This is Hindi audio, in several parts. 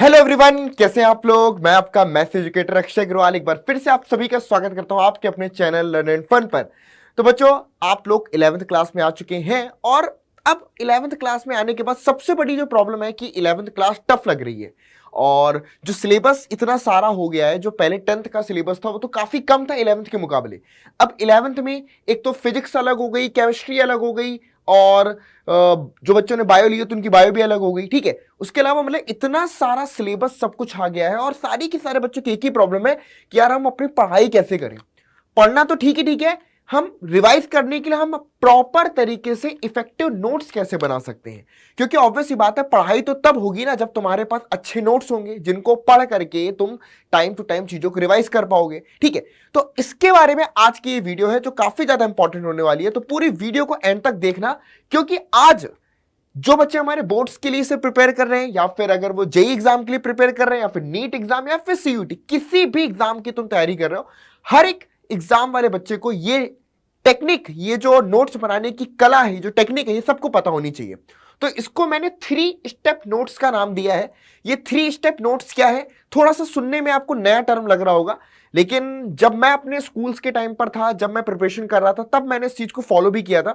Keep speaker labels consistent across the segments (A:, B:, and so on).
A: हेलो एवरीवन, कैसे हैं आप लोग। मैं आपका मैथ्स एजुकेटर अक्षय अग्रवाल एक बार फिर से आप सभी का स्वागत करता हूं आपके अपने चैनल लर्न एंड फन पर। तो बच्चों, आप लोग 11th क्लास में आ चुके हैं और अब 11th क्लास में आने के बाद सबसे बड़ी जो प्रॉब्लम है कि 11th क्लास टफ लग रही है और जो सिलेबस इतना सारा हो गया है। जो पहले 10th का सिलेबस था वो तो काफी कम था 11th के मुकाबले। अब 11th में एक तो फिजिक्स अलग हो गई, केमिस्ट्री अलग हो गई और जो बच्चों ने बायो लिया तो उनकी बायो भी अलग हो गई। ठीक है, उसके अलावा मतलब इतना सारा सिलेबस सब कुछ आ गया है और सारी की सारे बच्चों की एक ही प्रॉब्लम है कि यार हम अपनी पढ़ाई कैसे करें। पढ़ना तो ठीक है, हम रिवाइज करने के लिए हम प्रॉपर तरीके से इफेक्टिव नोट्स कैसे बना सकते हैं। क्योंकि ऑब्वियस ही बात है, पढ़ाई तो तब होगी ना जब तुम्हारे पास अच्छे नोट्स होंगे जिनको पढ़ करके तुम टाइम टू टाइम चीजों को रिवाइज कर पाओगे। ठीक है, तो इसके बारे में आज की ये वीडियो है जो काफी ज्यादा इंपॉर्टेंट होने वाली है। तो पूरी वीडियो को एंड तक देखना, क्योंकि आज जो बच्चे हमारे बोर्ड्स के लिए से प्रिपेयर कर रहे हैं या फिर अगर वो जेई एग्जाम के लिए प्रिपेयर कर रहे हैं या फिर नीट एग्जाम या फिर सीयूटी, किसी भी एग्जाम की तुम तैयारी कर रहे हो, हर एक एग्जाम वाले बच्चे को ये टेक्निक, ये जो नोट्स बनाने की कला है, जो टेक्निक है, ये सबको पता होनी चाहिए। तो इसको मैंने 3 स्टेप नोट्स का नाम दिया है। ये 3 स्टेप नोट्स क्या है, थोड़ा सा सुनने में आपको नया टर्म लग रहा होगा, लेकिन जब मैं अपने स्कूल्स के टाइम पर था, जब मैं प्रिपरेशन कर रहा था, तब मैंने इस चीज को फॉलो भी किया था।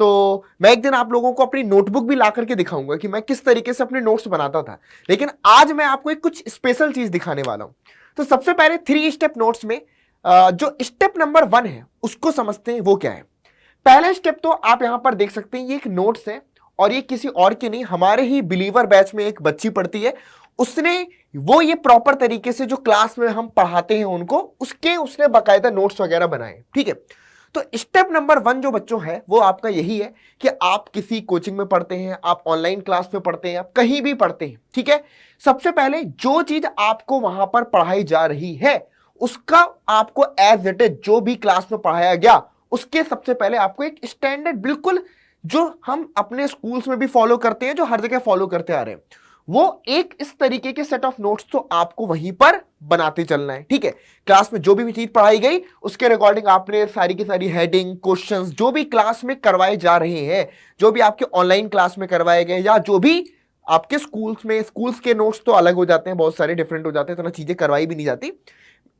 A: तो मैं एक दिन आप लोगों को अपनी नोटबुक भी ला करके दिखाऊंगा कि मैं किस तरीके से अपने नोट्स बनाता था। लेकिन आज मैं आपको एक कुछ स्पेशल चीज दिखाने वाला हूं। तो सबसे पहले 3 स्टेप नोट्स में जो स्टेप नंबर 1 है उसको समझते हैं, वो क्या है। पहला स्टेप तो आप यहां पर देख सकते हैं, ये एक नोट्स है और ये किसी और के नहीं, हमारे ही बिलीवर बैच में एक बच्ची पढ़ती है, उसने वो ये प्रॉपर तरीके से जो क्लास में हम पढ़ाते हैं उनको, उसने बाकायदा नोट्स वगैरह बनाए। ठीक है, तो स्टेप नंबर 1 जो बच्चों है वो आपका यही है कि आप किसी कोचिंग में पढ़ते हैं, आप ऑनलाइन क्लास में पढ़ते हैं, आप कहीं भी पढ़ते हैं। ठीक है, सबसे पहले जो चीज आपको वहां पर पढ़ाई जा रही है उसका आपको एज इट इज जो भी क्लास में पढ़ाया गया उसके सबसे पहले आपको एक स्टैंडर्ड, बिल्कुल जो हम अपने स्कूल्स में भी फॉलो करते हैं, जो हर जगह फॉलो करते आ रहे हैं, वो एक इस तरीके के सेट ऑफ नोट्स तो आपको वहीं पर बनाते चलना है। ठीक है, क्लास में जो भी चीज पढ़ाई गई उसके रिकॉर्डिंग आपने सारी की सारी हेडिंग, क्वेश्चंस जो भी क्लास में करवाए जा रहे हैं, जो भी आपके ऑनलाइन क्लास में करवाए गए या जो भी आपके स्कूल्स में, स्कूल्स के नोट्स तो अलग हो जाते हैं, बहुत सारे डिफरेंट हो जाते हैं, तो ना चीजें करवाई भी नहीं जाती।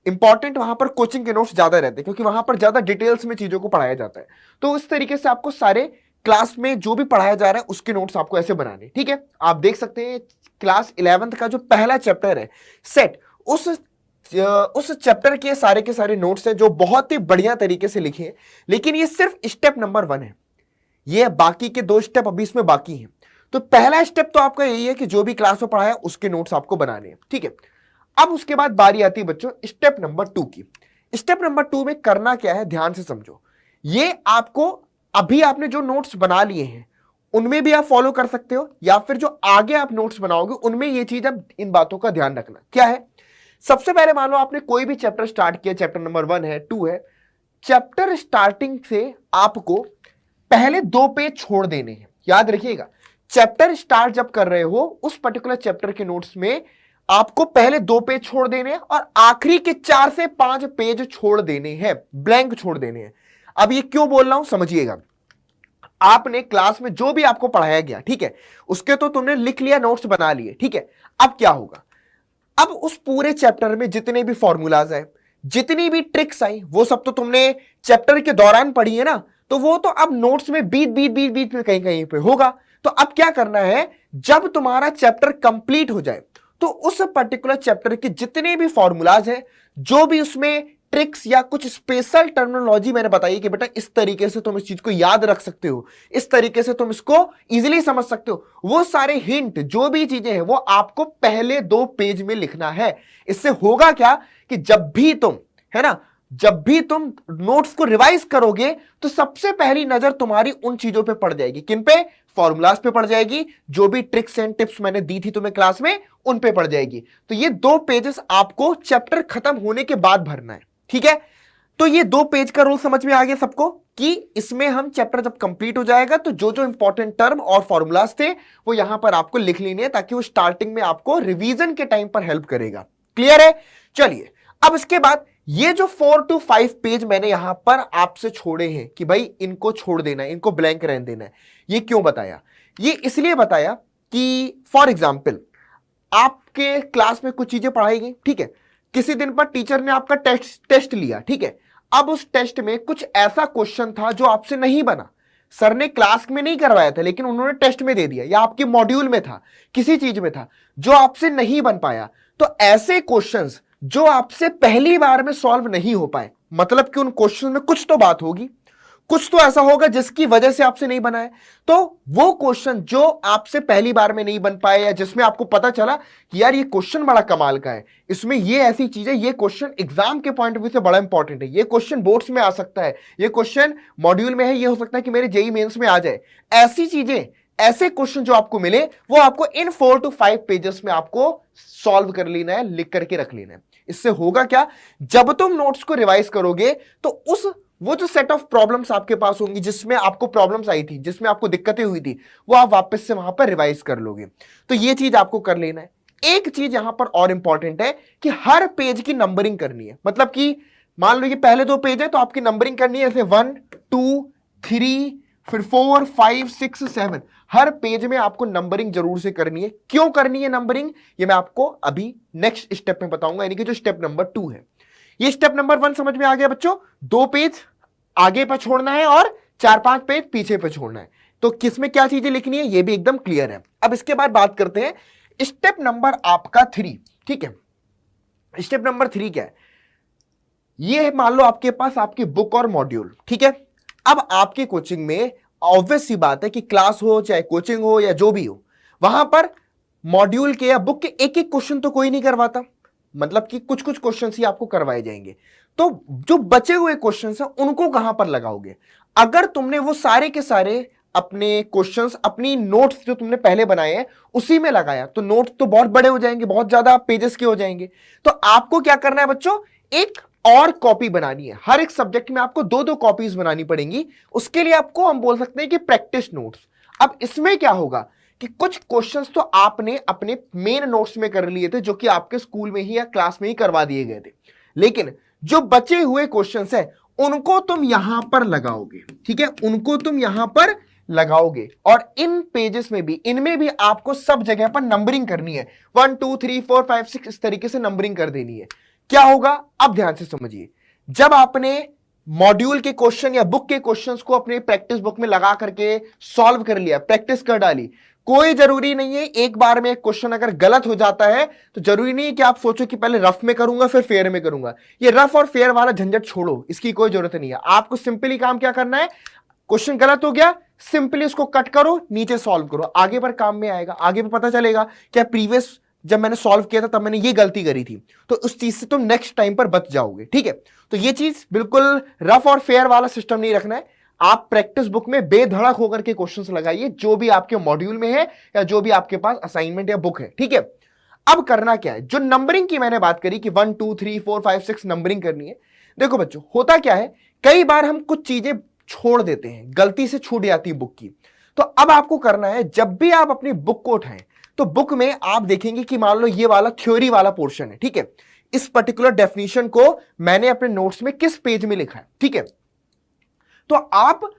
A: इंपॉर्टेंट वहां पर कोचिंग के नोट्स ज्यादा रहते हैं क्योंकि वहां पर ज्यादा डिटेल्स में चीजों को पढ़ाया जाता है। तो इस तरीके से आपको सारे क्लास में जो भी पढ़ाया जा रहा है उसके नोट्स आपको ऐसे बनाने। ठीक है, आप देख सकते हैं क्लास 11th का जो पहला चैप्टर है सेट, उस चैप्टर के सारे नोट्स हैं जो बहुत ही बढ़िया तरीके से लिखे हैं। लेकिन ये सिर्फ स्टेप नंबर 1 है, ये बाकी के 2 स्टेप अभी इसमें बाकी हैं। तो पहला स्टेप तो आपका यही है कि जो भी क्लास में पढ़ाया उसके नोट्स आपको बनाने हैं। ठीक है, अब उसके बाद बारी आती है बच्चों स्टेप नंबर 2 की। स्टेप नंबर 2 में करना क्या है, ध्यान से समझो। ये आपको अभी आपने जो नोट्स बना लिए हैं उनमें भी आप फॉलो कर सकते हो या फिर जो आगे आप नोट्स बनाओगे उनमें ये चीज, अब इन बातों का ध्यान रखना क्या है। सबसे पहले मान लो आपने कोई भी चैप्टर स्टार्ट किया, चैप्टर नंबर 1 है, 2 है, चैप्टर स्टार्टिंग से आपको पहले 2 पेज छोड़ देने हैं। याद रखिएगा, चैप्टर स्टार्ट जब कर रहे हो उस पर्टिकुलर चैप्टर के नोट्स में आपको पहले 2 पेज छोड़ देने हैं और आखिरी के 4 से 5 पेज छोड़ देने हैं, ब्लैंक छोड़ देने हैं। अब ये क्यों बोल रहा हूं समझिएगा। आपने क्लास में जो भी आपको पढ़ाया गया, ठीक है, उसके तो तुमने लिख लिया, नोट्स बना लिए। ठीक है, अब क्या होगा, अब उस पूरे चैप्टर में जितने भी फॉर्मूलाज आए, जितनी भी ट्रिक्स आई, वो सब तो तुमने चैप्टर के दौरान पढ़ी है ना, तो वो तो अब नोट्स में बीच में कहीं कहीं पे होगा। तो अब क्या करना है, जब तुम्हारा चैप्टर कंप्लीट हो जाए तो उस पर्टिकुलर चैप्टर के जितने भी फॉर्मूलाज हैं, जो भी उसमें ट्रिक्स या कुछ स्पेशल टर्मिनोलॉजी मैंने बताई कि बेटा इस तरीके से तुम इस चीज को याद रख सकते हो, इस तरीके से तुम इसको इजीली समझ सकते हो, वो सारे हिंट जो भी चीजें हैं वो आपको पहले 2 पेज में लिखना है। इससे होगा क्या कि जब भी तुम, है ना, जब भी तुम नोट्स को रिवाइज करोगे तो सबसे पहली नजर तुम्हारी उन चीजों पे पड़ जाएगी। किन पे? फॉर्मूलाज पे पड़ जाएगी, जो भी ट्रिक्स एंड टिप्स मैंने दी थी तुम्हें क्लास में उन पे पड़ जाएगी। तो ये 2 पेजेस आपको चैप्टर खत्म होने के बाद भरना है। ठीक है, तो ये 2 पेज का रूल समझ में आ गया सबको कि इसमें हम चैप्टर जब कंप्लीट हो जाएगा तो जो जो इंपॉर्टेंट टर्म और फॉर्मूलाज थे वो यहां पर आपको लिख लेने हैं ताकि वो स्टार्टिंग में आपको रिवीजन के टाइम पर हेल्प करेगा। क्लियर है? चलिए, अब इसके बाद ये जो 4 to 5 पेज मैंने यहां पर आपसे छोड़े हैं कि भाई इनको छोड़ देना है, इनको ब्लैंक रहने देना है, ये क्यों बताया? ये इसलिए बताया कि फॉर एग्जाम्पल आपके आपके क्लास में कुछ चीजें पढ़ाई गई, ठीक है, किसी दिन पर टीचर ने आपका टेस्ट लिया, ठीक है, अब उस टेस्ट में कुछ ऐसा क्वेश्चन था जो आपसे नहीं बना, सर ने क्लास में नहीं करवाया था लेकिन उन्होंने टेस्ट में दे दिया, या आपके मॉड्यूल में था, किसी चीज में था जो आपसे नहीं बन पाया, तो ऐसे क्वेश्चंस जो आपसे पहली बार में सॉल्व नहीं हो पाए, मतलब कि उन क्वेश्चन में कुछ तो बात होगी, कुछ तो ऐसा होगा जिसकी वजह से आपसे नहीं बना है, तो वो क्वेश्चन जो आपसे पहली बार में नहीं बन पाए या जिसमें आपको पता चला कि यार ये क्वेश्चन बड़ा कमाल का है, इसमें ये ऐसी चीज है, ये क्वेश्चन एग्जाम के पॉइंट ऑफ व्यू से बड़ा इंपॉर्टेंट है, ये क्वेश्चन बोर्ड्स में आ सकता है, ये क्वेश्चन मॉड्यूल में है, ये हो सकता है कि मेरे जेईई मेंस में आ जाए, ऐसी चीजें, ऐसे क्वेश्चन जो आपको मिले वो आपको इन 4 to 5 पेजेस में आपको सॉल्व कर लेना है, लिख करके रख लेना है। इससे होगा क्या, जब तुम नोट्स को रिवाइज करोगे तो वो जो सेट ऑफ प्रॉब्लम्स आपके पास होंगी, जिसमें आपको प्रॉब्लम्स आई थी, जिसमें आपको दिक्कतें हुई थी, वो आप वापस से वहां पर रिवाइज कर लोगे। तो ये चीज आपको कर लेना है। एक चीज यहां पर और इंपॉर्टेंट है कि हर पेज की नंबरिंग करनी है, मतलब कि मान लो ये पहले 2 पेज है तो आपकी नंबरिंग करनी है ऐसे 1 2 3 फिर 4 5 6 7, हर पेज में आपको नंबरिंग जरूर से करनी है। क्यों करनी है नंबरिंग, ये मैं आपको अभी नेक्स्ट स्टेप में बताऊंगा, यानी कि जो स्टेप नंबर 2 है। ये स्टेप नंबर 1 समझ में आ गया बच्चों, 2 पेज आगे पर छोड़ना है और 4-5 पेज पीछे पर छोड़ना है, तो किसमें क्या चीजें लिखनी है ये भी एकदम क्लियर है। अब इसके बाद बात करते हैं स्टेप नंबर आपका 3, ठीक है। स्टेप नंबर 3 क्या है, ये है मान लो आपके पास आपकी बुक और मॉड्यूल, ठीक है। अब आपकी कोचिंग में ऑब्वियस सी बात है कि क्लास हो चाहे कोचिंग हो या जो भी हो, वहां पर मॉड्यूल के या बुक के एक एक क्वेश्चन तो कोई नहीं करवाता, मतलब कि कुछ कुछ क्वेश्चन ही आपको करवाए जाएंगे। तो जो बचे हुए क्वेश्चन हैं उनको कहां पर लगाओगे, अगर तुमने वो सारे के सारे अपने क्वेश्चंस अपनी नोट्स जो तुमने पहले बनाए हैं उसी में लगाया तो नोट्स तो बहुत बड़े हो जाएंगे, बहुत ज्यादा पेजेस के हो जाएंगे। तो आपको क्या करना है बच्चों, एक और कॉपी बनानी है, हर एक सब्जेक्ट में आपको 2-2 कॉपीज बनानी पड़ेंगी। उसके लिए आपको हम बोल सकते हैं कि प्रैक्टिस नोट्स। अब इसमें क्या होगा कि कुछ क्वेश्चंस तो आपने अपने मेन नोट्स में कर लिए थे जो कि आपके स्कूल में ही या क्लास में ही करवा दिए गए थे, लेकिन जो बचे हुए क्वेश्चंस हैं उनको तुम यहां पर लगाओगे, ठीक है, उनको तुम यहां पर लगाओगे। और इन पेजेस में भी, इनमें भी आपको सब जगह पर नंबरिंग करनी है, 1 2 3 4 5 6 इस तरीके से नंबरिंग कर देनी है। क्या होगा, अब ध्यान से समझिए, जब आपने मॉड्यूल के क्वेश्चन या बुक के क्वेश्चंस को अपने प्रैक्टिस बुक में लगा करके सॉल्व कर लिया, प्रैक्टिस कर डाली, कोई जरूरी नहीं है एक बार में एक क्वेश्चन अगर गलत हो जाता है तो जरूरी नहीं है कि आप सोचो कि पहले रफ में करूंगा फिर फेयर में करूंगा। ये रफ और फेयर वाला झंझट छोड़ो, इसकी कोई जरूरत नहीं है। आपको सिंपली काम क्या करना है, क्वेश्चन गलत हो गया, सिंपली उसको कट करो, नीचे सॉल्व करो, आगे पर काम में आएगा, आगे पर पता चलेगा क्या प्रीवियस जब मैंने सॉल्व किया था तब मैंने ये गलती करी थी, तो उस चीज से तुम नेक्स्ट टाइम पर बच जाओगे, ठीक है। तो ये चीज बिल्कुल रफ और फेयर वाला सिस्टम नहीं रखना है, आप प्रैक्टिस बुक में बेधड़क होकर के क्वेश्चंस लगाइए जो भी आपके मॉड्यूल में है या जो भी आपके पास असाइनमेंट या बुक है, ठीक है। अब करना क्या है, जो नंबरिंग की मैंने बात करी कि 1 2 3 4 5 6 नंबरिंग करनी है। देखो बच्चों, होता क्या है, कई बार हम कुछ चीजें छोड़ देते हैं, गलती से छूट जाती है बुक की। तो अब आपको करना है, जब भी आप अपनी बुक को उठाएं तो बुक में आप देखेंगे कि मान लो ये वाला थ्योरी वाला पोर्शन है, ठीक है, इस पर्टिकुलर डेफिनेशन को मैंने अपने नोट्स में किस पेज में लिखा है, ठीक है। तो आप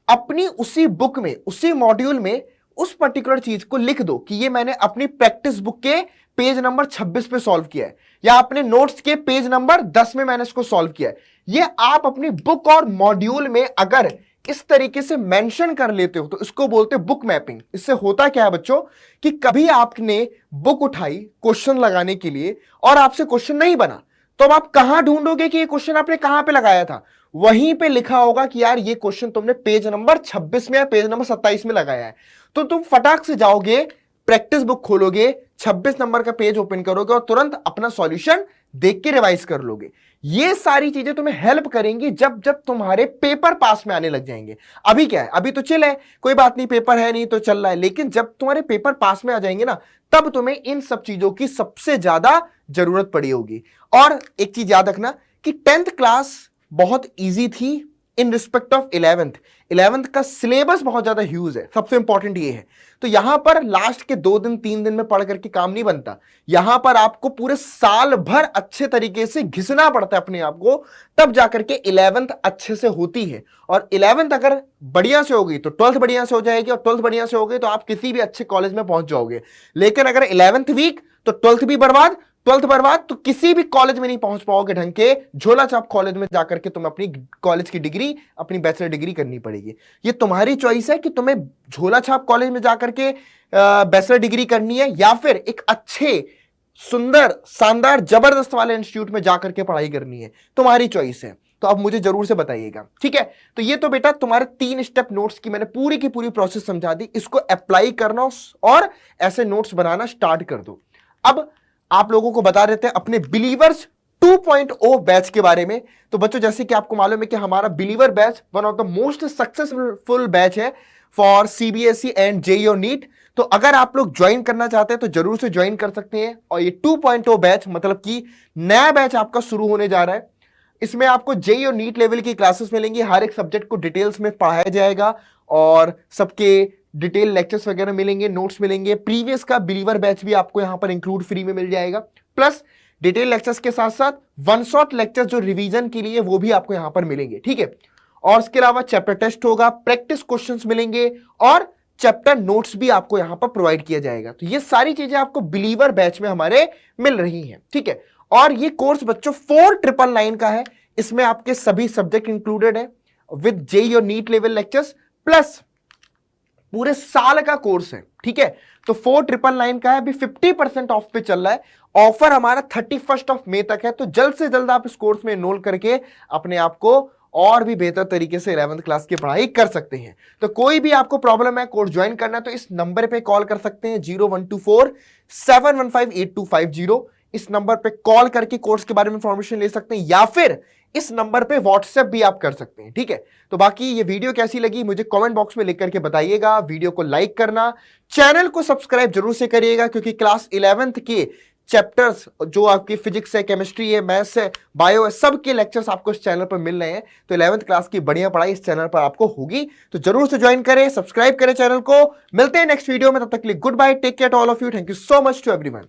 A: अपनी उसी बुक में, उसी मॉड्यूल में उस पर्टिकुलर चीज को लिख दो कि ये मैंने अपनी प्रैक्टिस बुक के पेज नंबर 26 पे सॉल्व किया है, या अपने नोट्स के पेज नंबर 10 में मैंने इसको सॉल्व किया है। ये आप अपनी बुक और मॉड्यूल में अगर इस तरीके से मेंशन कर लेते हो तो इसको बोलते हैं बुक मैपिंग। इससे होता क्या है बच्चों कि कभी आपने बुक उठाई क्वेश्चन लगाने के लिए और आपसे क्वेश्चन नहीं बना, तो अब आप कहां ढूंढोगे कि ये क्वेश्चन आपने कहां पे लगाया था, वहीं पे लिखा होगा कि यार ये क्वेश्चन तुमने पेज नंबर 26 में या पेज नंबर 27 में लगाया है। तो तुम फटाक से जाओगे, प्रैक्टिस बुक खोलोगे, 26 नंबर का पेज ओपन करोगे और तुरंत अपना सॉल्यूशन देख के रिवाइज कर लोगे। ये सारी चीजें तुम्हें हेल्प करेंगी जब जब तुम्हारे पेपर पास में आने लग जाएंगे। अभी क्या है, अभी तो चिल है, कोई बात नहीं, पेपर है नहीं तो चल रहा है, लेकिन जब तुम्हारे पेपर पास में आ जाएंगे ना, तब तुम्हें इन सब चीजों की सबसे ज्यादा जरूरत पड़ी होगी। और एक चीज याद रखना कि 10th क्लास बहुत इजी थी इन रिस्पेक्ट ऑफ 11th का सिलेबस बहुत ज्यादा ह्यूज है, सबसे इंपॉर्टेंट ये है। तो यहां पर लास्ट के 2 दिन 3 दिन में पढ़ करके काम नहीं बनता, यहां पर आपको पूरे साल भर अच्छे तरीके से घिसना पड़ता है अपने आप को, तब जाकर के 11th अच्छे से होती है। और 11th अगर बढ़िया से होगी तो 12th बढ़िया से हो जाएगी, और 12th बढ़िया से होगी तो आप किसी भी अच्छे कॉलेज में पहुंच जाओगे। लेकिन अगर 11th वीक तो ट्वेल्थ बर्बाद तो किसी भी कॉलेज में नहीं पहुंच पाओगे ढंग के। झोला छाप कॉलेज में जाकर के तुम्हें अपनी कॉलेज की डिग्री, अपनी बैचलर डिग्री करनी पड़ेगी। ये तुम्हारी चॉइस है कि तुम्हें झोला छाप कॉलेज में जाकर के बैचलर डिग्री करनी है या फिर एक अच्छे, सुंदर, शानदार, जबरदस्त वाले इंस्टीट्यूट में जाकर के पढ़ाई करनी है। तुम्हारी चॉइस है, तो अब मुझे जरूर से बताइएगा, ठीक है। तो ये तो बेटा तुम्हारे 3 स्टेप नोट्स की मैंने पूरी की पूरी प्रोसेस समझा दी। इसको अप्लाई करना और ऐसे नोट्स बनाना स्टार्ट कर दो। अब आप लोगों को बता देते हैं अपने बिलीवर्स 2.0 बैच के बारे में। तो बच्चों, जैसे कि आपको मालूम है कि हमारा believer batch one of the most successful batch है फॉर सीबीएसई एंड जेईई और नीट। तो अगर आप लोग ज्वाइन करना चाहते हैं तो जरूर से ज्वाइन कर सकते हैं। और ये 2.0 बैच मतलब कि नया बैच आपका शुरू होने जा रहा है। इसमें आपको जेईई और नीट लेवल की क्लासेस मिलेंगी। हर एक सब्जेक्ट को डिटेल्स में पढ़ाया जाएगा और सबके डिटेल लेक्चर्स वगैरह मिलेंगे, नोट्स मिलेंगे। प्रीवियस का बिलीवर बैच भी आपको यहां पर इंक्लूड फ्री में मिल जाएगा। प्लस डिटेल लेक्चर्स के साथ साथ वन शॉट लेक्चर जो रिवीजन के लिए वो भी आपको यहां पर मिलेंगे, ठीक है। और इसके अलावा चैप्टर टेस्ट होगा, प्रैक्टिस क्वेश्चंस मिलेंगे और चैप्टर नोट्स भी आपको यहां पर प्रोवाइड किया जाएगा। तो ये सारी चीजें आपको बिलीवर बैच में हमारे मिल रही हैं, ठीक है। और ये कोर्स बच्चों 4999 का है। इसमें आपके सभी सब्जेक्ट इंक्लूडेड है विद जेईई और नीट लेवल लेक्चर्स, प्लस पूरे साल का कोर्स है, ठीक है। तो 4999 का है, अभी 50% ऑफ पे चल रहा है। ऑफर हमारा 31 मई तक है। तो जल्द से जल्द आप इस कोर्स में एनरोल करके अपने आप को और भी बेहतर तरीके से 11th क्लास की पढ़ाई कर सकते हैं। तो कोई भी आपको प्रॉब्लम है, कोर्स ज्वाइन करना है, तो इस नंबर पे कॉल कर सकते हैं 0124-715-8250। इस नंबर पे कॉल करके कोर्स के बारे में इंफॉर्मेशन ले सकते हैं या फिर इस नंबर पे व्हाट्सएप भी आप कर सकते हैं, ठीक है। तो बाकी ये वीडियो कैसी लगी मुझे कमेंट बॉक्स में लिख करके बताइएगा। वीडियो को लाइक करना, चैनल को सब्सक्राइब जरूर से करिएगा, क्योंकि क्लास 11th के चैप्टर्स जो आपकी फिजिक्स है, केमिस्ट्री है, मैथ्स है, बायो है, सबके लेक्चर्स आपको इस चैनल पर मिल रहे हैं। तो 11th क्लास की बढ़िया पढ़ाई इस चैनल पर आपको होगी। तो जरूर से ज्वाइन करें, सब्सक्राइब करें चैनल को। मिलते हैं नेक्स्ट वीडियो में, तब तक के लिए goodbye, take care to all of you, thank you so much to everyone.